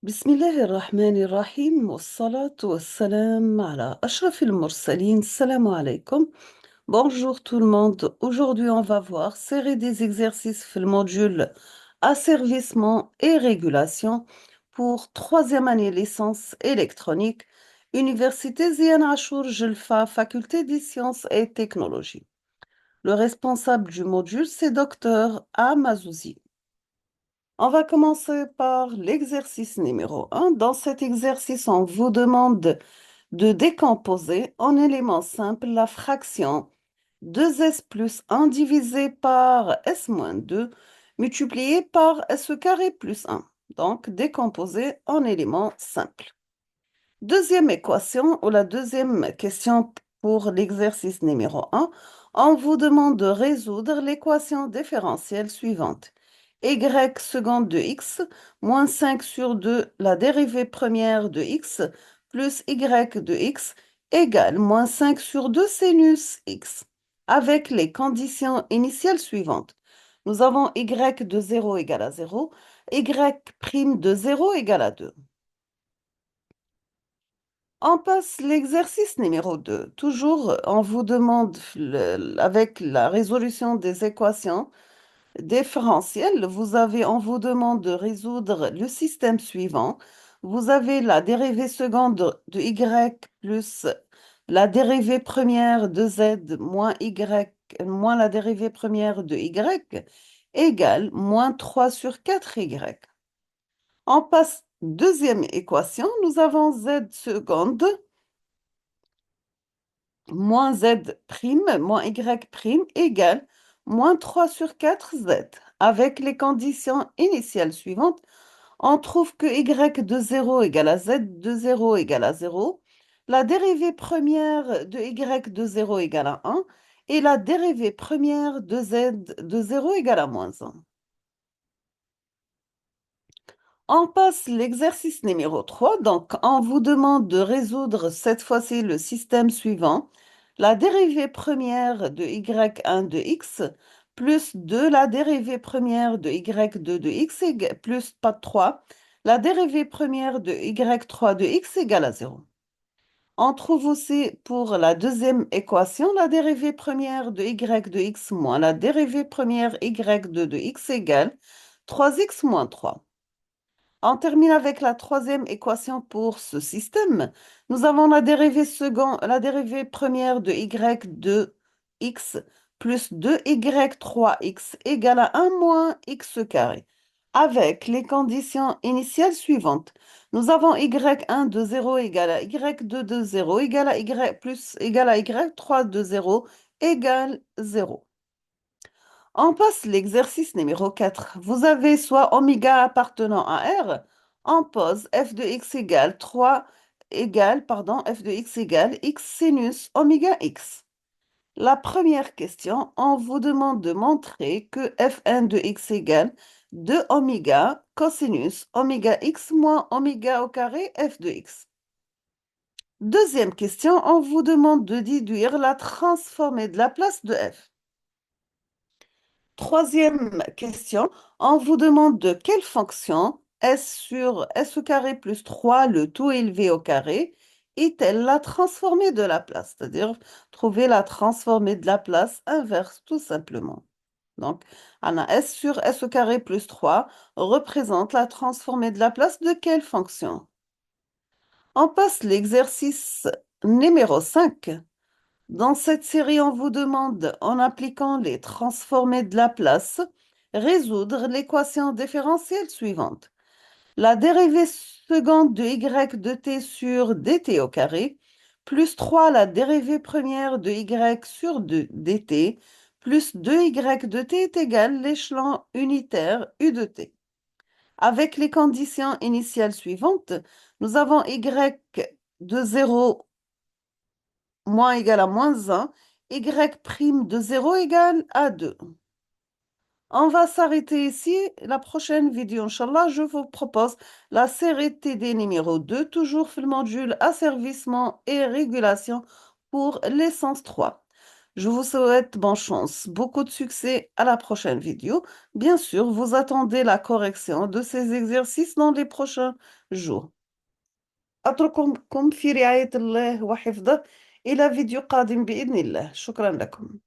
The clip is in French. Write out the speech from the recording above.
بسم الله الرحمن الرحيم والصلاة والسلام على أشرف المرسلين. Salam alaikum. Bonjour tout le monde. Aujourd'hui, on va voir série des exercices في module asservissement et régulation pour troisième année licence électronique, Université Zian Achour Jelfa, Faculté des sciences et technologies. Le responsable du module, c'est Dr. Amazouzi. On va commencer par l'exercice numéro 1. Dans cet exercice, on vous demande de décomposer en éléments simples la fraction 2s plus 1 divisé par s moins 2 multiplié par s carré plus 1. Donc, décomposer en éléments simples. Deuxième équation ou la deuxième question pour l'exercice numéro 1, on vous demande de résoudre l'équation différentielle suivante. Y seconde de x moins 5 sur 2 la dérivée première de x plus y de x égale moins 5 sur 2 sinus x avec les conditions initiales suivantes. Nous avons y de 0 égale à 0, y prime de 0 égale à 2. On passe l'exercice numéro 2. Toujours, on vous demande, avec la résolution des équations différentielles, on vous demande de résoudre le système suivant. Vous avez la dérivée seconde de y plus la dérivée première de z moins y moins la dérivée première de y égale moins 3 sur 4y. On passe deuxième équation. Nous avons z seconde moins z prime moins y prime égale moins 3 sur 4 z. Avec les conditions initiales suivantes, on trouve que y de 0 égale à z de 0 égale à 0, la dérivée première de y de 0 égale à 1 et la dérivée première de z de 0 égale à moins 1. On passe l'exercice numéro 3. Donc, on vous demande de résoudre cette fois-ci le système suivant. La dérivée première de y1 de x plus 2 la dérivée première de y2 de x plus pas 3, la dérivée première de y3 de x égale à 0. On trouve aussi pour la deuxième équation la dérivée première de y de x moins la dérivée première y2 de x égale 3x moins 3. On termine avec la troisième équation pour ce système. Nous avons la dérivée première de y de x plus 2y3x égale à 1 moins x carré. Avec les conditions initiales suivantes. Nous avons y1 de 0 égale à y2 de 0 égale à y3 de 0 égale 0. On passe l'exercice numéro 4. Vous avez soit oméga appartenant à R, on pose f de x égale f de x égale x sinus oméga x. La première question, on vous demande de montrer que f1 de x égale 2 oméga cosinus oméga x moins oméga au carré f de x. Deuxième question, on vous demande de déduire la transformée de la place de f. Troisième question, on vous demande de quelle fonction S sur S au carré plus 3, le tout élevé au carré, est-elle la transformée de la place? C'est-à-dire trouver la transformée de la place inverse, tout simplement. Donc, on a S sur S au carré plus 3 représente la transformée de la place de quelle fonction? On passe l'exercice numéro 5. Dans cette série, on vous demande, en appliquant les transformés de la place, résoudre l'équation différentielle suivante. La dérivée seconde de y de t sur dt au carré, plus 3 la dérivée première de y sur dt, plus 2y de t est égal à l'échelon unitaire u de t. Avec les conditions initiales suivantes, nous avons y de 0 moins égal à moins 1, y prime de 0 égale à 2. On va s'arrêter ici. La prochaine vidéo, Inch'Allah, je vous propose la série TD numéro 2, toujours le module asservissement et régulation pour l'essence 3. Je vous souhaite bonne chance, beaucoup de succès à la prochaine vidéo. Bien sûr, vous attendez la correction de ces exercices dans les prochains jours. أترككم في رعاية الله وحفظه إلى فيديو قادم بإذن الله. شكرا لكم.